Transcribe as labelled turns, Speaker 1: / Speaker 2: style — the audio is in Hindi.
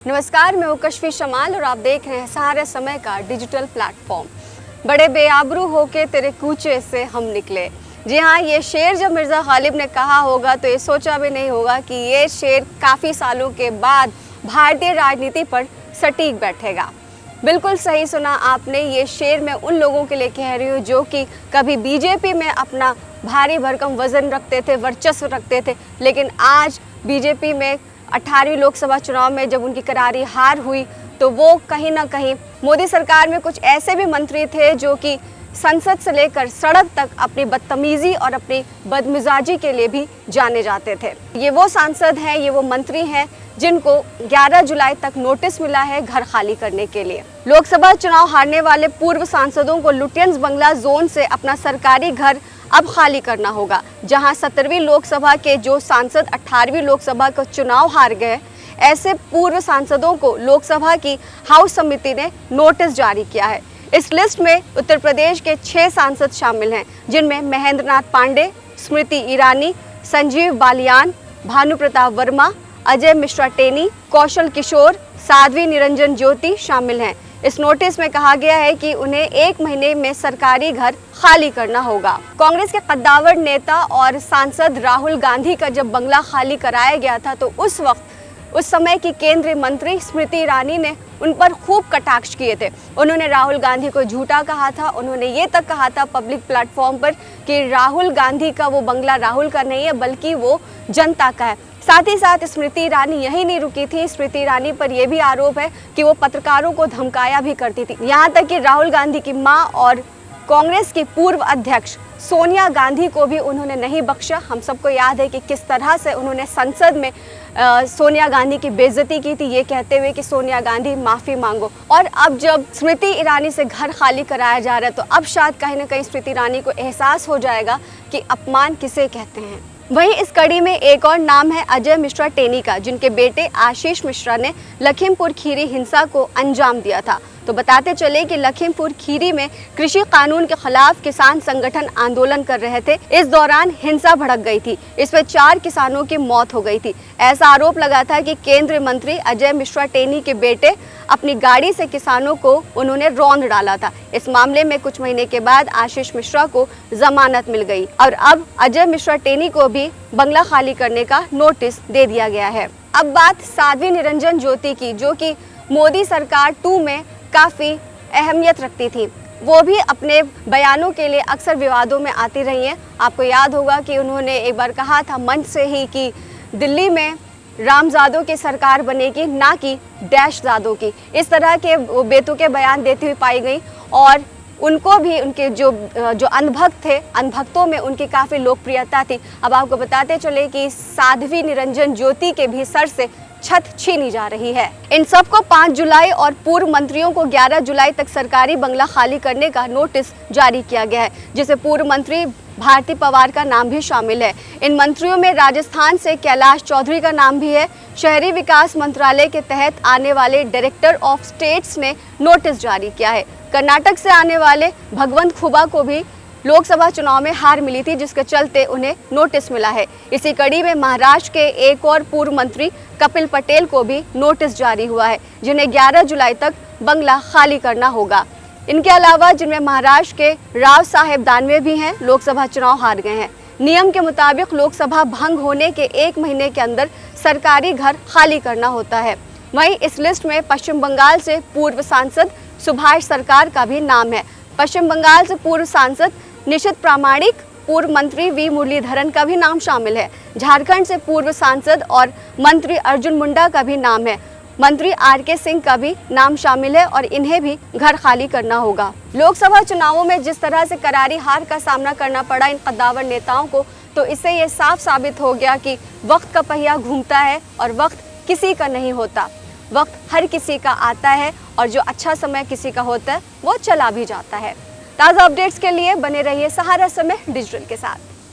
Speaker 1: नमस्कार, मैं हूं कशफी शमाल और आप देख रहे हैं सहारा समय का डिजिटल प्लेटफॉर्म। बड़े बेआबरू होके तेरे कूचे से हम निकले। जी हाँ, ये शेर जब मिर्ज़ा गालिब ने कहा होगा तो ये सोचा भी नहीं होगा कि ये शेर काफ़ी सालों के बाद भारतीय राजनीति पर सटीक बैठेगा। बिल्कुल सही सुना आपने, ये शेर मैं उन लोगों के लिए कह रही हूँ जो कि कभी बीजेपी में अपना भारी भरकम वज़न रखते थे, वर्चस्व रखते थे, लेकिन आज बीजेपी में 18वीं लोकसभा चुनाव में जब उनकी करारी हार हुई तो वो कहीं ना कहीं मोदी सरकार में कुछ ऐसे भी मंत्री थे जो कि संसद से लेकर सड़क तक अपनी बदतमीज़ी और अपनी बदमिजाजी के लिए भी जाने जाते थे। ये वो सांसद हैं, ये वो मंत्री हैं जिनको 11 जुलाई तक नोटिस मिला है घर खाली करने के लिए। लोकसभा चुनाव हारने वाले पूर्व सांसदों को लुटियंस बंगला जोन से अपना सरकारी घर अब खाली करना होगा। जहां 17वीं लोकसभा के जो सांसद 18वीं लोकसभा का चुनाव हार गए, ऐसे पूर्व सांसदों को लोकसभा की हाउस समिति ने नोटिस जारी किया है। इस लिस्ट में उत्तर प्रदेश के 6 सांसद शामिल हैं, जिनमें महेंद्र नाथ पांडे, स्मृति ईरानी, संजीव बालियान, भानु प्रताप वर्मा, अजय मिश्रा टेनी, कौशल किशोर, साध्वी निरंजन ज्योति शामिल हैं। इस नोटिस में कहा गया है कि उन्हें 1 महीने में सरकारी घर खाली करना होगा। कांग्रेस के कद्दावर नेता और सांसद राहुल गांधी का जब बंगला खाली कराया गया था तो उस समय की केंद्रीय मंत्री स्मृति ईरानी ने उन पर खूब कटाक्ष किए थे। उन्होंने राहुल गांधी को झूठा कहा था। उन्होंने ये तक कहा था पब्लिक प्लेटफॉर्म पर कि राहुल गांधी का वो बंगला राहुल का नहीं है बल्कि वो जनता का है। साथ ही साथ स्मृति ईरानी यही नहीं रुकी थी। स्मृति ईरानी पर यह भी आरोप है कि वो पत्रकारों को धमकाया भी करती थी। यहाँ तक कि राहुल गांधी की मां और कांग्रेस की पूर्व अध्यक्ष सोनिया गांधी को भी उन्होंने नहीं बख्शा। हम सबको याद है कि किस तरह से उन्होंने संसद में सोनिया गांधी की बेइज्जती की थी, ये कहते हुए कि सोनिया गांधी माफ़ी मांगो। और अब जब स्मृति ईरानी से घर खाली कराया जा रहा है तो अब शायद कहीं ना कहीं स्मृति ईरानी को एहसास हो जाएगा कि अपमान किसे कहते हैं। वहीं इस कड़ी में एक और नाम है अजय मिश्रा टेनी का, जिनके बेटे आशीष मिश्रा ने लखीमपुर खीरी हिंसा को अंजाम दिया था। तो बताते चले कि लखीमपुर खीरी में कृषि कानून के खिलाफ किसान संगठन आंदोलन कर रहे थे। इस दौरान हिंसा भड़क गई थी। इसमें 4 किसानों की मौत हो गई थी। ऐसा आरोप लगा था कि केंद्रीय मंत्री अजय मिश्रा टेनी के बेटे अपनी गाड़ी से किसानों को उन्होंने रौंद डाला था। इस मामले में कुछ महीने के बाद आशीष मिश्रा को जमानत मिल गई और अब अजय मिश्रा टेनी को भी बंगला खाली करने का नोटिस दे दिया गया है। अब बात साध्वी निरंजन ज्योति की, जो कि मोदी सरकार 2 में काफ़ी अहमियत रखती थी। वो भी अपने बयानों के लिए अक्सर विवादों में आती रही हैं। आपको याद होगा कि उन्होंने एक बार कहा था मंच से ही कि दिल्ली में रामजादों की सरकार बनेगी, ना कि डैशजादों की। इस तरह के बेतुके बयान देती हुई पाई गई और उनको भी उनके जो अंधभक्त थे, अंधभक्तों में उनकी काफ़ी लोकप्रियता थी। अब आपको बताते चले कि साध्वी निरंजन ज्योति के भी सर से छत छीनी जा रही है। इन सबको 5 जुलाई और पूर्व मंत्रियों को 11 जुलाई तक सरकारी बंगला खाली करने का नोटिस जारी किया गया है, जिसे पूर्व मंत्री भारती पवार का नाम भी शामिल है। इन मंत्रियों में राजस्थान से कैलाश चौधरी का नाम भी है। शहरी विकास मंत्रालय के तहत आने वाले डायरेक्टर ऑफ स्टेट्स ने नोटिस जारी किया है। कर्नाटक से आने वाले भगवंत खुबा को भी लोकसभा चुनाव में हार मिली थी, जिसके चलते उन्हें नोटिस मिला है। इसी कड़ी में महाराष्ट्र के एक और पूर्व मंत्री कपिल पटेल को भी नोटिस जारी हुआ है, जिन्हें 11 जुलाई तक बंगला खाली करना होगा। इनके अलावा जिनमें महाराष्ट्र के राव साहेब दानवे भी हैं, लोकसभा चुनाव हार गए हैं। नियम के मुताबिक लोकसभा भंग होने के 1 महीने के अंदर सरकारी घर खाली करना होता है। वहीं इस लिस्ट में पश्चिम बंगाल से पूर्व सांसद सुभाष सरकार का भी नाम है। पश्चिम बंगाल से पूर्व सांसद निशित प्रामाणिक, पूर्व मंत्री वी मुरलीधरन का भी नाम शामिल है। झारखंड से पूर्व सांसद और मंत्री अर्जुन मुंडा का भी नाम है। मंत्री आर.के. सिंह का भी नाम शामिल है और इन्हें भी घर खाली करना होगा। लोकसभा चुनावों में जिस तरह से करारी हार का सामना करना पड़ा इन कद्दावर नेताओं को, तो इससे ये साफ साबित हो गया कि वक्त का पहिया घूमता है और वक्त किसी का नहीं होता। वक्त हर किसी का आता है और जो अच्छा समय किसी का होता है वो चला भी जाता है। ताज़ा अपडेट्स के लिए बने रहिए सहारा समय डिजिटल के साथ।